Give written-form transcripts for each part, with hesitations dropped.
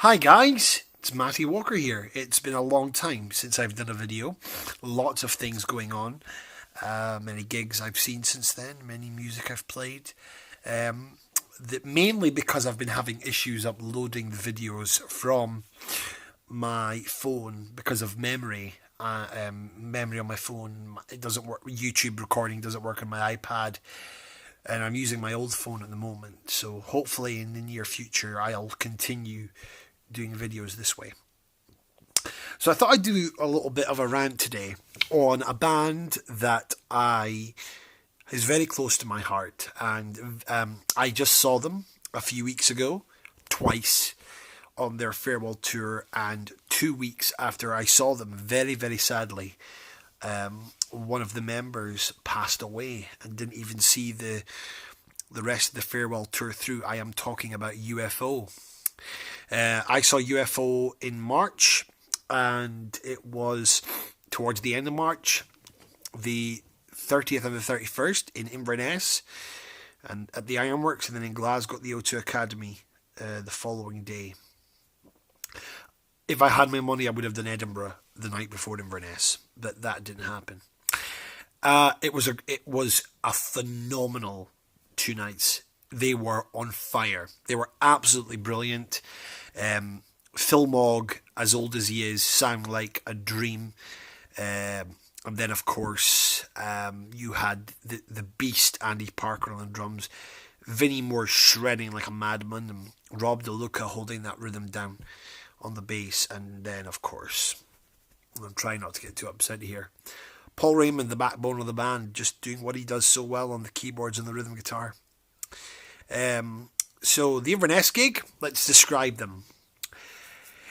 Hi guys, it's Matty Walker here. It's been a long time since I've done a video. Lots of things going on. Many gigs I've seen since then, many music I've played. Mainly because I've been having issues uploading the videos from my phone because of memory. Memory on my phone, it doesn't work. YouTube recording doesn't work on my iPad. And I'm using my old phone at the moment. So hopefully in the near future I'll continue doing videos this way. So I thought I'd do a little bit of a rant today on a band that is very close to my heart, and I just saw them a few weeks ago, twice, on their farewell tour, and 2 weeks after I saw them, very, very sadly, one of the members passed away and didn't even see the rest of the farewell tour through. I am talking about UFO. I saw UFO in March, and it was towards the end of March, the 30th and the 31st in Inverness, and at the Ironworks, and then in Glasgow at the O2 Academy the following day. If I had my money, I would have done Edinburgh the night before Inverness, but that didn't happen. It was a phenomenal 2 nights. They were on fire. They were absolutely brilliant. Phil Mogg, as old as he is, sang like a dream. And then, of course, you had the beast Andy Parker on the drums, Vinnie Moore shredding like a madman, and Rob DeLuca holding that rhythm down on the bass. And then, of course, I'm trying not to get too upset here, Paul Raymond, the backbone of the band, just doing what he does so well on the keyboards and the rhythm guitar. So the Inverness gig, let's describe them.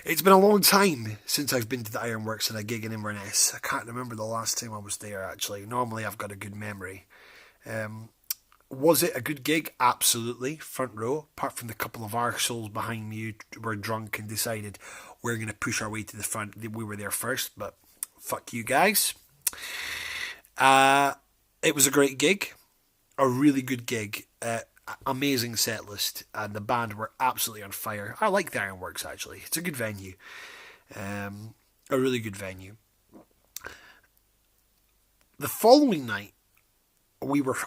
It's been a long time since I've been to the Ironworks and a gig in Inverness. I can't remember the last time I was there, actually. Normally I've got a good memory. Was it a good gig? Absolutely. Front row, apart from the couple of arseholes behind me who were drunk and decided we're going to push our way to the front. We were there first, but fuck you guys. It was a great gig. A really good gig. Amazing set list, and the band were absolutely on fire. I like the Ironworks, actually. It's a good venue. A really good venue. The following night, I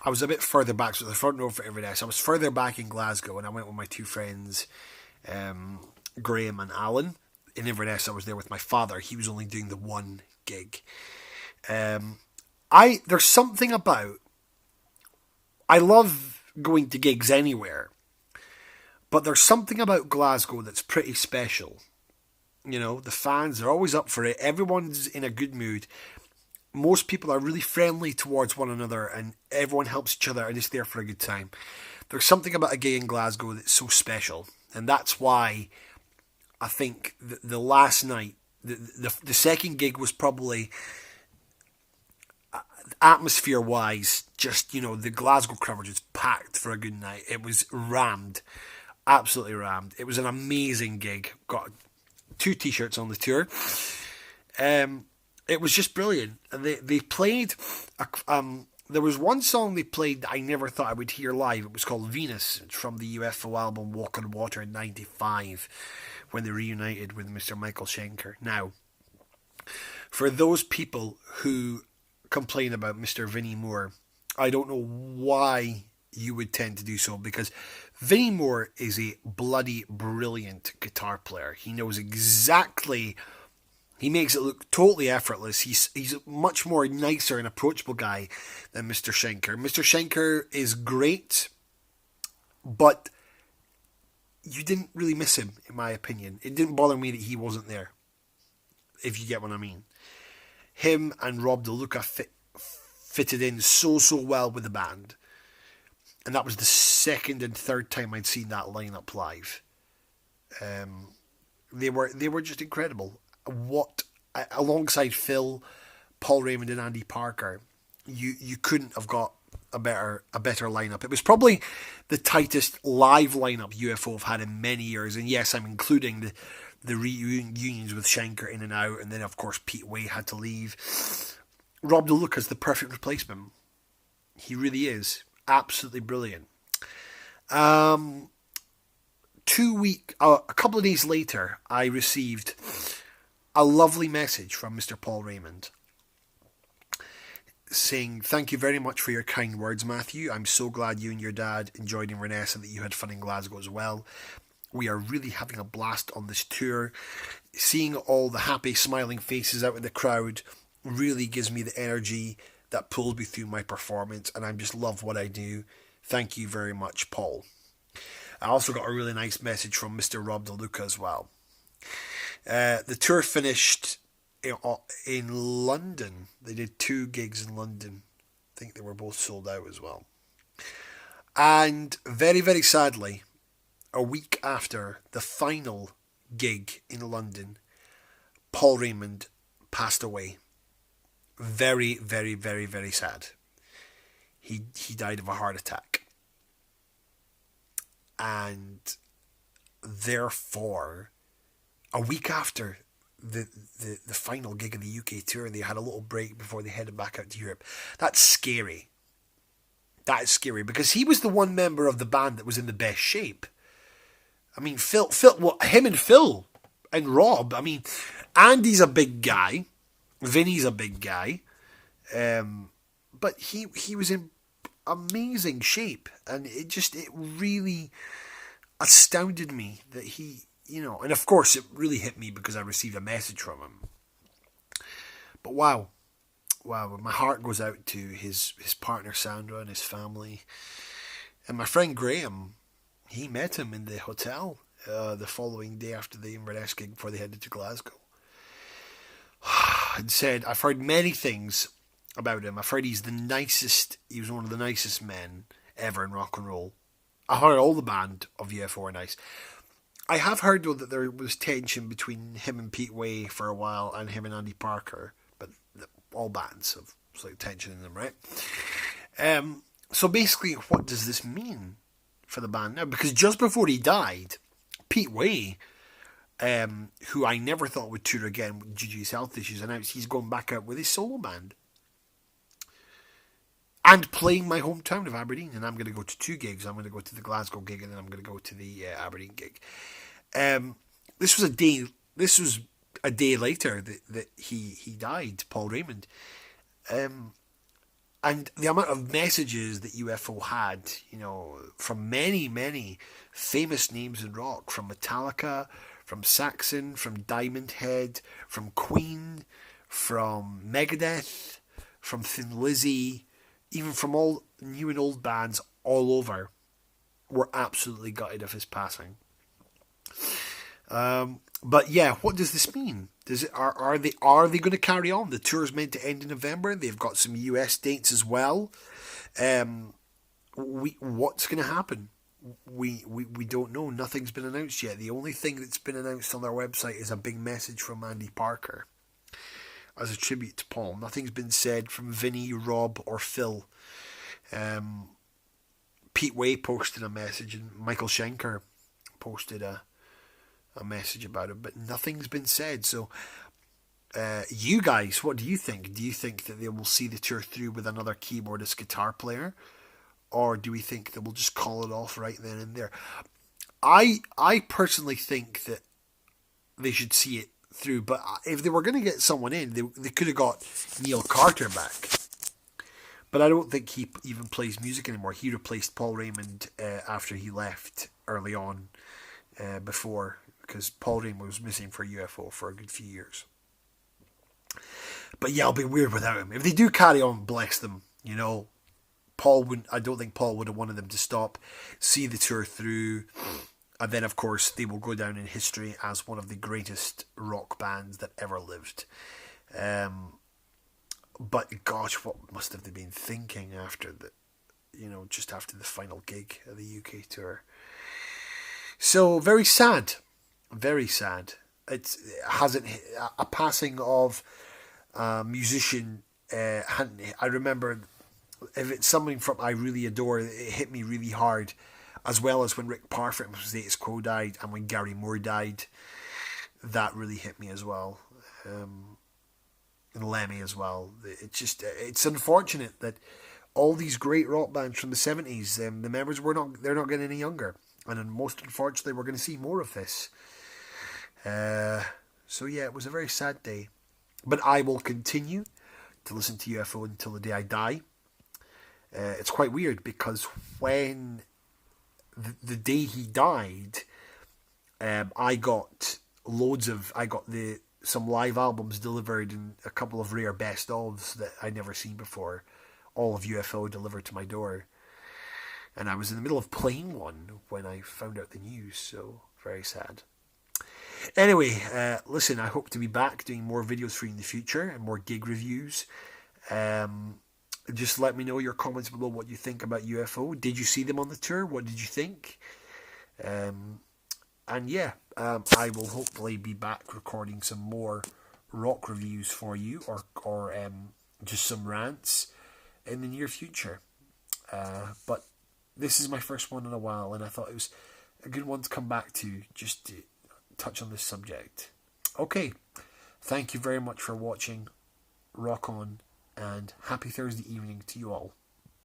was a bit further back, so the front row for Inverness. I was further back in Glasgow, and I went with my two friends, Graham and Alan. In Inverness, I was there with my father. He was only doing the one gig. There's something about, I love going to gigs anywhere, but there's something about Glasgow that's pretty special. You know, the fans are always up for it. Everyone's in a good mood. Most people are really friendly towards one another, and everyone helps each other and is there for a good time. There's something about a gig in Glasgow that's so special, and that's why I think the last night, the second gig was probably, atmosphere wise, just, you know, the Glasgow crowd were just packed for a good night. It was rammed, absolutely rammed. It was an amazing gig. Got 2 t-shirts on the tour. It was just brilliant. And they played there was one song they played that I never thought I would hear live. It was called Venus. It's from the UFO album Walk on Water in 95, when they reunited with Mr. Michael Schenker. Now, for those people who complain about Mr. Vinnie Moore, I don't know why you would tend to do so, because Vinnie Moore is a bloody brilliant guitar player. He knows exactly, he makes it look totally effortless. He's a much more nicer and approachable guy than Mr. Schenker. Mr. Schenker is great, but you didn't really miss him, in my opinion. It didn't bother me that he wasn't there, if you get what I mean. Him and Rob DeLuca fitted in so well with the band, and that was the second and third time I'd seen that lineup live. They were just incredible. What, alongside Phil, Paul Raymond, and Andy Parker, you couldn't have got a better lineup. It was probably the tightest live lineup UFO have had in many years, and yes, I'm including the reunions with Schenker in and out, and then of course Pete Way had to leave. Rob DeLuca's the perfect replacement. He really is absolutely brilliant. a couple of days later, I received a lovely message from Mr. Paul Raymond saying, "Thank you very much for your kind words, Matthew. I'm so glad you and your dad enjoyed Inverness and that you had fun in Glasgow as well. We are really having a blast on this tour. Seeing all the happy, smiling faces out in the crowd really gives me the energy that pulls me through my performance, and I just love what I do. Thank you very much, Paul." I also got a really nice message from Mr. Rob DeLuca as well. The tour finished in London. They did 2 gigs in London. I think they were both sold out as well. And very, very sadly, a week after the final gig in London, Paul Raymond passed away. Very, very, very, very sad. He died of a heart attack. And therefore, a week after the final gig of the UK tour, they had a little break before they headed back out to Europe. That's scary. That is scary, because he was the one member of the band that was in the best shape. I mean, him and Phil and Rob. I mean, Andy's a big guy, Vinny's a big guy, but he was in amazing shape, and it really astounded me that he, and of course it really hit me because I received a message from him. But wow, my heart goes out to his partner Sandra and his family, and my friend Graham. He met him in the hotel the following day after the Inverness gig before they headed to Glasgow, and said, "I've heard many things about him. I've heard he's he was one of the nicest men ever in rock and roll. I heard all the band of UFO are nice. I have heard, though, that there was tension between him and Pete Way for a while, and him and Andy Parker, but all bands have slight tension in them, right? So basically, what does this mean for the band now? Because just before he died, Pete Way, who I never thought would tour again due to his health issues, announced he's going back out with his solo band and playing my hometown of Aberdeen. And I'm going to go to 2 gigs. I'm going to go to the Glasgow gig, and then I'm going to go to the Aberdeen gig. This was a day later that he died, Paul Raymond. And the amount of messages that UFO had, from many, many famous names in rock, from Metallica, from Saxon, from Diamond Head, from Queen, from Megadeth, from Thin Lizzy, even from all new and old bands all over, were absolutely gutted of his passing. But yeah, what does this mean? Are they going to carry on? The tour's meant to end in November. They've got some US dates as well. What's going to happen? We don't know. Nothing's been announced yet. The only thing that's been announced on their website is a big message from Andy Parker as a tribute to Paul. Nothing's been said from Vinny, Rob, or Phil. Pete Way posted a message, and Michael Schenker posted a message about it, but nothing's been said. So you guys, what do you think? Do you think that they will see the tour through with another keyboardist guitar player, or do we think that we'll just call it off right then and there? I personally think that they should see it through, but if they were going to get someone in, they could have got Neil Carter back, but I don't think he even plays music anymore. He replaced Paul Raymond after he left early on, because Paul Raymond was missing for UFO for a good few years. But yeah, it'll be weird without him. If they do carry on, bless them. I don't think Paul would have wanted them to stop, see the tour through, and then of course they will go down in history as one of the greatest rock bands that ever lived. But gosh, what must have they been thinking after just after the final gig of the UK tour? So very sad. Very sad. It hasn't a passing of a musician. I remember, if it's something from I really adore, it hit me really hard, as well as when Rick Parfitt from Status Quo died, and when Gary Moore died. That really hit me as well, and Lemmy as well. It's unfortunate that all these great rock bands from the 70s, the members they're not getting any younger. And most unfortunately, we're going to see more of this. So yeah, it was a very sad day. But I will continue to listen to UFO until the day I die. It's quite weird because when the day he died, I got some live albums delivered and a couple of rare best ofs that I'd never seen before. All of UFO delivered to my door. And I was in the middle of playing one when I found out the news, so very sad. Anyway, listen, I hope to be back doing more videos for you in the future and more gig reviews. Just let me know your comments below what you think about UFO. Did you see them on the tour? What did you think? And yeah, I will hopefully be back recording some more rock reviews for you, or just some rants in the near future. But this is my first one in a while, and I thought it was a good one to come back to, just to touch on this subject. Okay, thank you very much for watching. Rock on, and happy Thursday evening to you all.